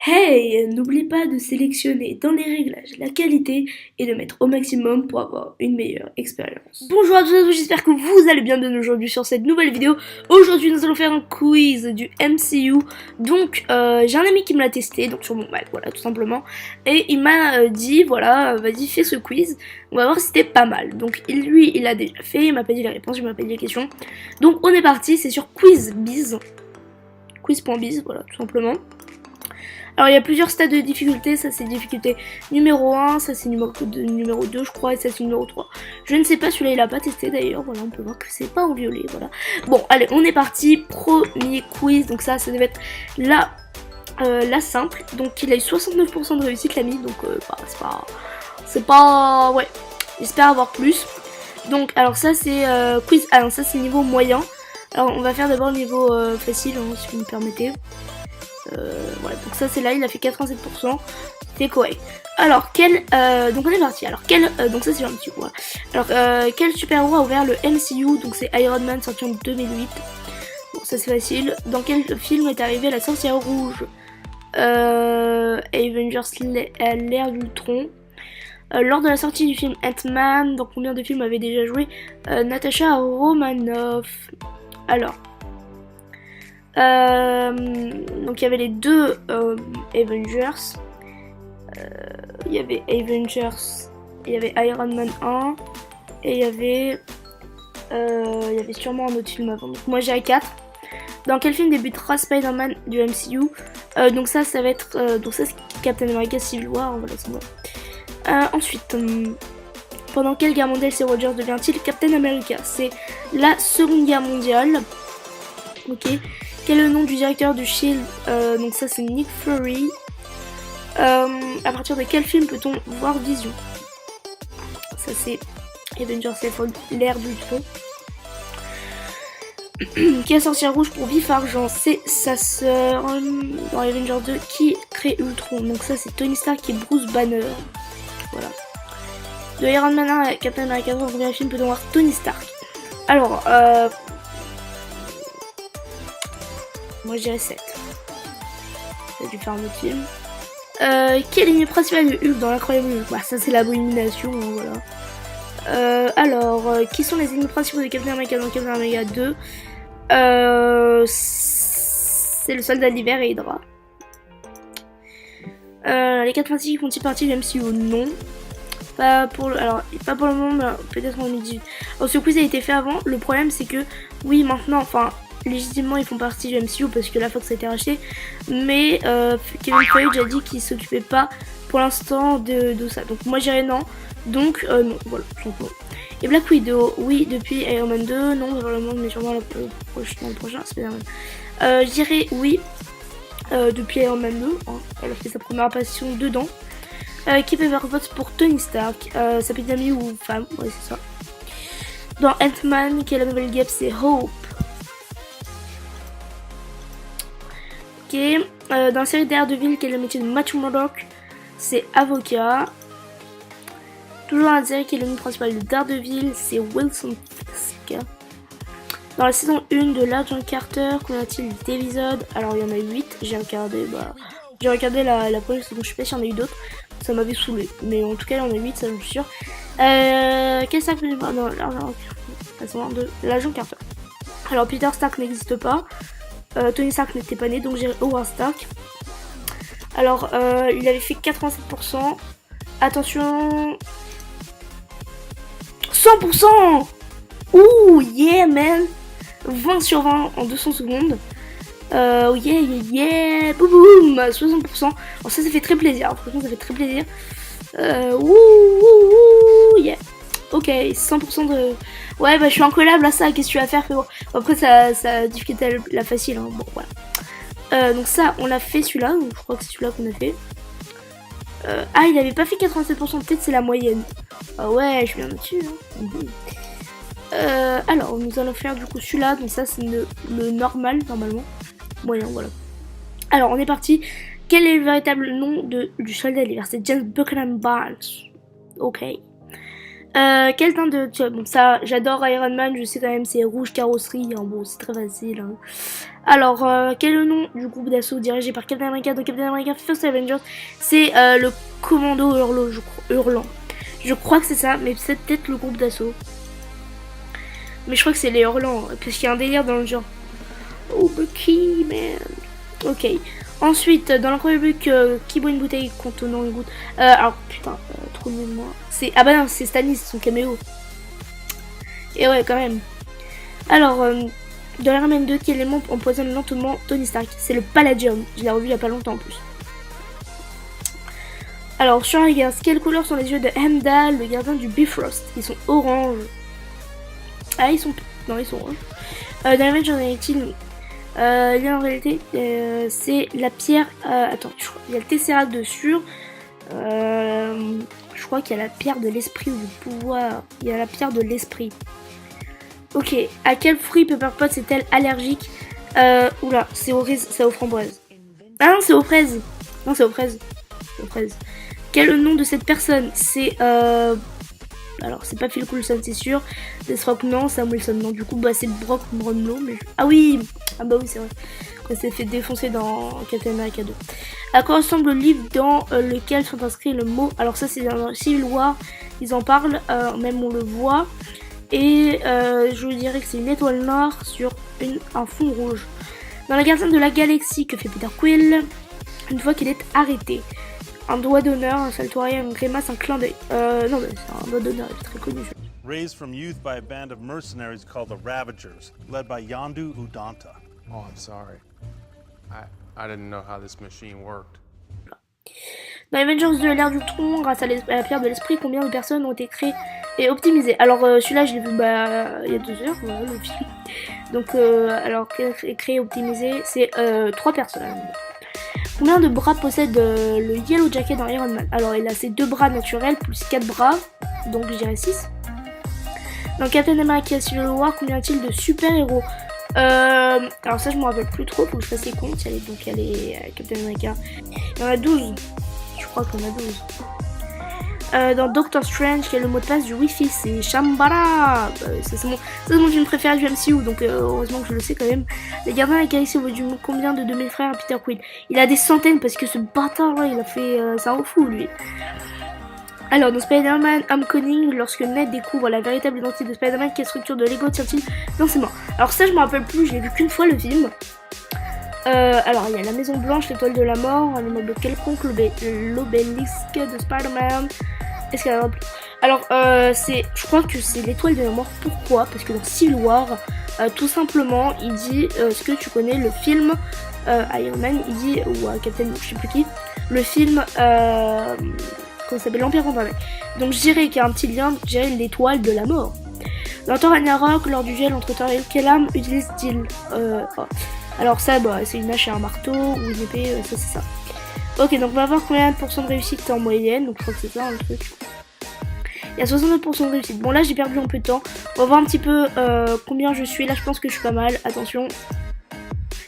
Hey, n'oublie pas de sélectionner dans les réglages la qualité et de mettre au maximum pour avoir une meilleure expérience. Bonjour à tous, j'espère que vous allez bien aujourd'hui sur cette nouvelle vidéo. Aujourd'hui nous allons faire un quiz du MCU. Donc j'ai un ami qui me l'a testé, donc sur mon Mac, voilà tout simplement. Et il m'a dit voilà, vas-y fais ce quiz, on va voir si c'était pas mal. Donc lui il l'a déjà fait, il m'a pas dit les réponses, il m'a pas dit les questions. Donc on est parti, c'est sur QuizBiz. Quiz.biz, voilà tout simplement. Alors il y a plusieurs stades de difficulté, ça c'est difficulté numéro 1, ça c'est numéro 2 je crois, et ça c'est numéro 3. Je ne sais pas, celui-là il a pas testé d'ailleurs, voilà, on peut voir que c'est pas en violet, voilà. Bon, allez, on est parti, premier quiz, donc ça devait être la simple, donc il a eu 69% de réussite l'ami, donc c'est pas, ouais, j'espère avoir plus. Donc alors ça c'est quiz, alors ça c'est niveau moyen, alors on va faire d'abord le niveau facile, hein, si vous me permettez. Voilà, donc ça c'est là, il a fait 87%, c'est correct. Alors donc on est parti. Alors donc ça c'est gentil, voilà. Alors quel super-héros a ouvert le MCU? Donc c'est Iron Man, sorti en 2008. Bon, ça c'est facile. Dans quel film est arrivée la sorcière rouge? Avengers l'ère d'Ultron. Lors de la sortie du film Ant-Man, dans combien de films avait déjà joué Natasha Romanoff? Alors donc il y avait les deux Avengers. Il y avait Avengers, il y avait Iron Man 1 et il y avait sûrement un autre film avant. Donc moi j'ai 4. Dans quel film débutera Spider-Man du MCU? Donc ça va être donc ça c'est Captain America Civil War, voilà c'est moi. Ensuite pendant quelle guerre mondiale Steve Rogers devient-il Captain America? C'est la Seconde Guerre mondiale. Ok. Quel est le nom du directeur du Shield? Donc ça c'est Nick Fury. À partir de quel film peut-on voir Vision? Ça c'est Avengers l'ère d'Ultron. Qui a sorcière rouge pour Vif Argent? C'est sa sœur dans Avengers 2 qui crée Ultron. Donc ça c'est Tony Stark et Bruce Banner. Voilà. De Iron Man 1 à Captain America 3, dans combien de films peut-on voir Tony Stark? Alors moi je dirais 7. J'ai dû faire un autre film. Quelle ligne principale de Hulk dans l'incroyable Hulk? Bah ça c'est l'abomination, hein, voilà. Alors, qui sont les ennemis principaux de Captain America dans Captain America 2? C'est le soldat d'hiver et Hydra. Les 4 fantastiques font-ils partie du MCU? Non. Pas pour le moment, mais peut-être en 2018. Alors ce quiz a été fait avant, le problème c'est que, oui maintenant, enfin, légitimement ils font partie du MCU parce que la Fox a été rachetée, mais Kevin Feige a dit qu'il s'occupait pas pour l'instant de ça, donc moi j'irais non, donc non, voilà, tout simplement. Et Black Widow, oui, depuis Iron Man 2, non, vraiment, mais sûrement le prochain Spider-Man. Je dirais oui, depuis Iron Man 2, hein, elle a fait sa première apparition dedans. Qui peut faire vote pour Tony Stark? Ça peut être ami ou femme, ouais c'est ça. Dans Ant-Man, qui est la nouvelle guêpe, c'est Hope. Ok. Dans la série Daredevil, qui est le métier de Matthew Murdock, c'est avocat. Toujours dans la série qui est le nom principal de Daredevil, c'est Wilson Fisk. Dans la saison 1 de l'agent Carter, combien a-t-il d'épisodes? Alors il y en a 8, j'ai regardé la première saison, je sais pas s'il y en a eu d'autres, ça m'avait saoulé, mais en tout cas il y en a 8, ça je suis sûr. Quel Stark fait pas? Non, de l'agent Carter. Alors Peter Stark n'existe pas, Tony Stark n'était pas né, donc j'ai Howard Stark. Alors il avait fait 87%, attention, 100%. Ouh yeah man, 20 sur 20 en 200 secondes. Yeah, boum boum, 60%. Alors ça fait très plaisir, franchement ça fait très plaisir. Yeah. Ok, 100% de... Ouais bah je suis incollable à ça, qu'est-ce que tu vas faire? Bon, après ça difficulté la facile, hein. Bon voilà. Donc ça on l'a fait celui-là, je crois que c'est celui-là qu'on a fait. Ah il avait pas fait 87%, peut-être c'est la moyenne. Ah ouais, je suis bien dessus, hein. Alors nous allons faire du coup celui-là, donc ça c'est le normal normalement. Moyen, voilà. Alors on est parti. Quel est le véritable nom du soldat d'hiver? C'est James Buchanan Barnes. Ok. Quel teint de... Bon, ça, j'adore Iron Man, je sais quand même, c'est rouge carrosserie, hein, bon, c'est très facile. Hein. Alors, quel est le nom du groupe d'assaut dirigé par Captain America dans Captain America First Avengers? C'est le Commando Hurlant. Je crois que c'est ça, mais c'est peut-être le groupe d'assaut. Mais je crois que c'est les Hurlants, parce qu'il y a un délire dans le genre. Oh, Bucky, man. Ok. Ensuite, dans l'incroyable Hulk, qui boit une bouteille contenant une goutte. Alors, putain, trop de mémoire. Ah bah non, c'est Stanley, son caméo. Et ouais, quand même. Alors, dans Iron Man 2, quel élément empoisonne lentement Tony Stark? C'est le Palladium. Je l'ai revu il y a pas longtemps en plus. Alors, sur un gars, quelles couleurs sont les yeux de Heimdall, le gardien du Bifrost? Ils sont orange. Ah, ils sont... Non, ils sont orange. Dans Avengers, j'en ai-il... là en réalité c'est la pierre, attends, il y a le Tesseract dessus, je crois qu'il y a la pierre de l'esprit ou du pouvoir, il y a la pierre de l'esprit. Ok, à quel fruit Pepper Potts est-elle allergique? Oula, c'est aux framboises. Ah non, c'est aux fraises. Non, c'est aux fraises. Aux fraises. Quel est le nom de cette personne? C'est alors c'est pas Phil Coulson c'est sûr, Deathstroke non, Sam Wilson non, du coup bah c'est Brock Brownlow, mais ah oui, ah bah oui c'est vrai, quand s'est fait défoncer dans Captain America 2. À quoi ressemble le livre dans lequel sont inscrits le mot? Alors ça c'est dans Civil War, ils en parlent, même on le voit, et je vous dirais que c'est une étoile noire sur un fond rouge. Dans la Gardienne de la Galaxie, que fait Peter Quill une fois qu'il est arrêté? Un doigt d'honneur, un salto arrière, une grimace, un clin d'œil. Non, mais c'est un doigt d'honneur, il est très connu. Raised from youth by a band of mercenaries called the Ravagers, led by Yondu Udonta. Oh, I'm sorry. I didn't know how this machine worked. Dans Avengers de l'ère d'Ultron, grâce à la pierre de l'esprit, combien de personnes ont été créées et optimisées? Alors celui-là, je l'ai vu il y a 2 heures, voilà, le film. Donc, alors, créé et optimisé, c'est 3 personnes. Combien de bras possède le Yellow Jacket dans Iron Man? Alors il a ses 2 bras naturels plus 4 bras, donc je dirais 6. Dans Captain America Civil War, combien a-t-il de super-héros? Alors ça je me rappelle plus trop, faut que je fasse les comptes. Donc il y a les Captain America. Il y en a 12. Je crois qu'il y en a 12. Dans Doctor Strange, quel est le mot de passe du Wi-Fi? C'est Shambhala. C'est mon film préféré du MCU, donc heureusement que je le sais quand même. Les Gardiens de la Galaxie, au du combien de mes frères Peter Quill? Il a des centaines parce que ce bâtard là, il a fait ça au fou lui. Alors dans Spider-Man Homecoming, lorsque Ned découvre la véritable identité de Spider-Man, quelle structure de Lego tient-il dans ses mains? Alors ça je me rappelle plus, je l'ai vu qu'une fois le film. Alors il y a la Maison Blanche, l'étoile de la mort, un immeuble quelconque, l'obélisque de Spider-Man. Est-ce qu'il y en a plus? Alors je crois que c'est l'étoile de la mort. Pourquoi? Parce que dans Civil War, tout simplement, il dit, est-ce que tu connais le film Iron Man? Il dit, ou Captain, je sais plus qui, le film, comment ça s'appelle, l'Empire contre. Donc je dirais qu'il y a un petit lien, je dirais l'étoile de la mort. Dans Thor Ragnarok, lors du duel entre Thor et quelle arme utilise-t-il? Alors ça, bah, c'est une hache et un marteau, ou une épée, ça c'est ça. Ok, donc on va voir combien de pourcents de réussite en moyenne, donc je crois que c'est ça le truc. Il y a 69% de réussite. Bon là j'ai perdu un peu de temps. On va voir un petit peu combien je suis. Là je pense que je suis pas mal. Attention.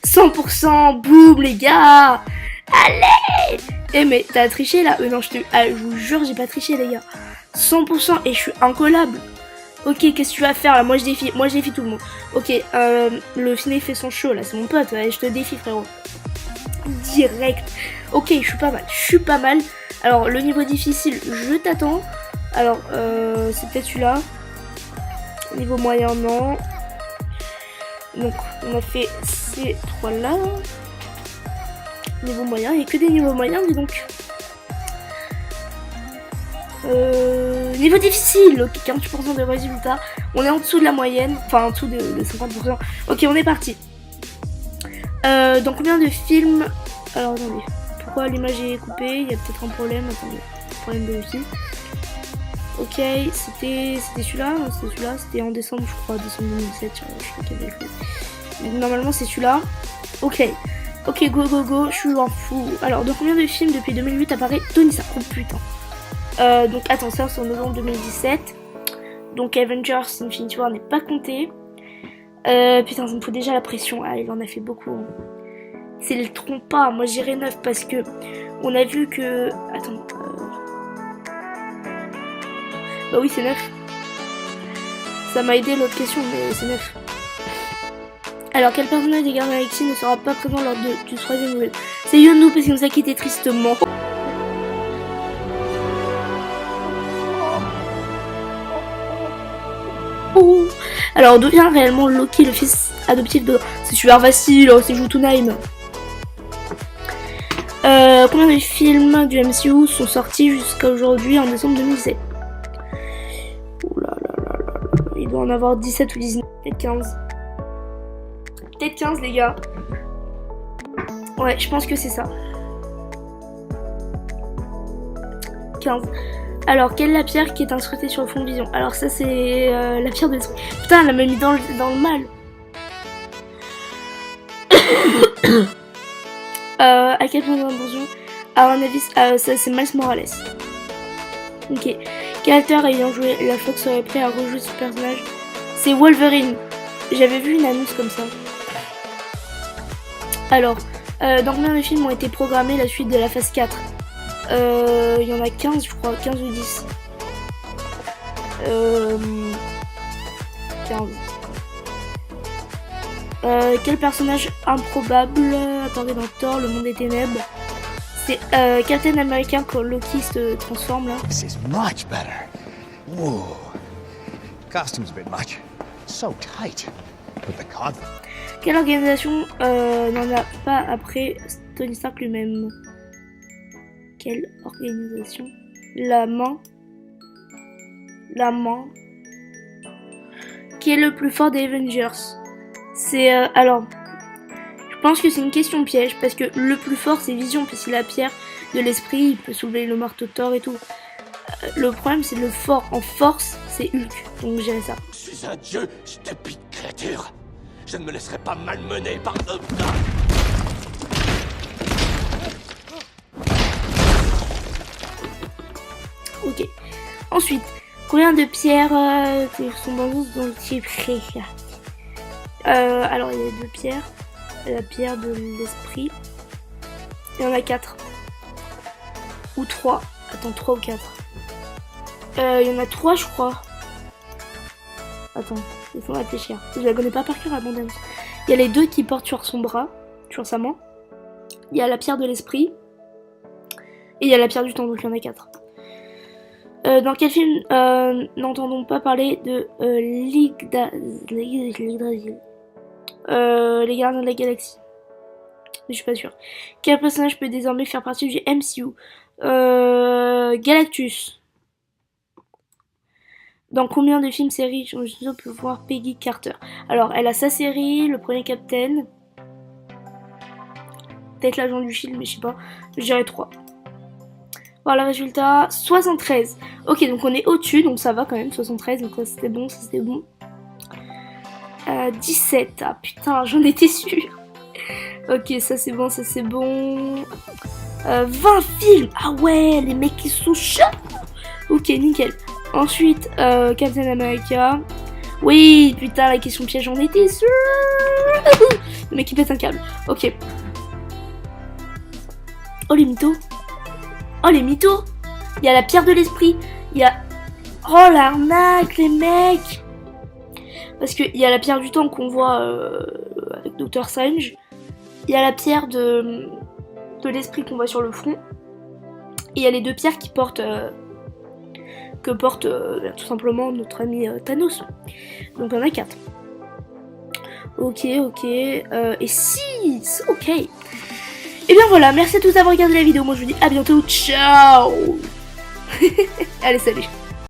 100%. Boum les gars. Allez. Eh mais t'as triché là? Non je vous jure j'ai pas triché les gars. 100% et je suis incollable. Ok, qu'est-ce que tu vas faire là? Moi je défie tout le monde. Ok, le Finet fait son show là, c'est mon pote, ouais, je te défie frérot. Direct. Ok, je suis pas mal. Alors le niveau difficile, je t'attends. Alors c'est peut-être celui-là. Niveau moyen, non. Donc on a fait ces 3 là. Niveau moyen, il n'y a que des niveaux moyens, dis donc. Niveau difficile, ok, 40% de résultats. On est en dessous de la moyenne, enfin en dessous de 50%. Ok, on est parti. Dans combien de films... Alors attendez, pourquoi l'image est coupée? Il y a peut-être un problème, attendez. Problème de wifi. Ok, c'était celui-là, non c'était celui-là, c'était en décembre je crois, décembre 2017, je crois qu'il y avait écrit. Donc normalement c'est celui-là. Ok, go, je suis un fou. Alors dans combien de films depuis 2008 apparaît Tony Stark? Oh putain. Donc attends, ça c'est en novembre 2017. Donc Avengers Infinity War n'est pas compté. Putain, ça me fout déjà la pression. Ah, il en a fait beaucoup. Hein. C'est le trompe pas. Moi j'irais 9 parce que on a vu que... Attends. Bah oui, c'est 9. Ça m'a aidé l'autre question, mais c'est 9. Alors, quel personnage des Gardiens de la Galaxie ne sera pas présent lors du 3e nouvelle? C'est Yondu parce qu'il nous a quitté tristement. Oh. Alors, on devient réellement Loki, le fils adoptif de... C'est super facile, oh, c'est Jotunheim. Combien de films du MCU sont sortis jusqu'à aujourd'hui en décembre 2017? Ouh là là là là là. Il doit en avoir 17 ou 19, peut-être 15. Peut-être 15 les gars. Ouais, je pense que c'est ça. 15. Alors, quelle est la pierre qui est inscrite sur le fond de vision? Alors ça c'est la pierre de l'esprit. Putain, elle l'a même mis dans le mal. À quel point d'intention? À un avis, ça c'est Miles Morales. Ok. Quel acteur ayant joué la Fox serait prêt à rejouer ce personnage? C'est Wolverine. J'avais vu une annonce comme ça. Alors, dans combien de films ont été programmés la suite de la phase 4? Il y en a 15 je crois, 15 ou 10. 15. Quel personnage improbable apparaît dans Thor, le monde des ténèbres? C'est Captain America quand Loki se transforme là. This is much better. Whoa. Costume's a bit much. So tight. With the conflict. Quelle organisation n'en a pas après Tony Stark lui-même? Quelle organisation? La main. Qui est le plus fort des Avengers? C'est alors, je pense que c'est une question piège parce que le plus fort c'est Vision parce qu'il a la pierre de l'esprit, il peut soulever le marteau de Thor et tout. Le problème c'est le fort en force, c'est Hulk, donc j'ai ça. Je suis un dieu, stupide créature. Je ne me laisserai pas malmener par eux. Ok. Ensuite, combien de pierres sont dans le type? Alors il y a 2 pierres. La pierre de l'esprit. Il y en a 4. Ou 3. Attends, 3 ou 4. Il y en a 3 je crois. Attends, il faut réfléchir. Je la connais pas par cœur abondamment. Il y a les 2 qui portent sur son bras, sur sa main. Il y a la pierre de l'esprit. Et il y a la pierre du temps, donc il y en a 4. Dans quel film n'entendons pas parler de les Gardiens de la Galaxie? Mais je suis pas sûre. Quel personnage peut désormais faire partie du MCU? Galactus. Dans combien de films, séries on peut voir Peggy Carter? Alors, elle a sa série, le premier Captain. Peut-être l'agent du Shield, mais je sais pas. Je dirais 3. Voilà le résultat, 73. Ok, donc on est au-dessus, donc ça va quand même, 73, donc ça c'était bon, 17, ah putain, j'en étais sûre. Ok, ça c'est bon, 20 films, ah ouais, les mecs qui sont chauds. Ok, nickel. Ensuite, Captain America. Oui, putain, la question piège, j'en étais sûre. Le mec qui pète un câble, ok. Oh les mythos. Oh les mythos. Il y a la pierre de l'esprit. Il y a... Oh l'arnaque les mecs. Parce qu'il y a la pierre du temps qu'on voit avec Doctor Strange. Il y a la pierre de l'esprit qu'on voit sur le front. Et il y a les 2 pierres qui portent... que porte tout simplement notre ami Thanos. Donc il y en a 4. Ok. Et 6. Ok. Et bien voilà, merci à tous d'avoir regardé la vidéo. Moi je vous dis à bientôt. Ciao. Allez, salut.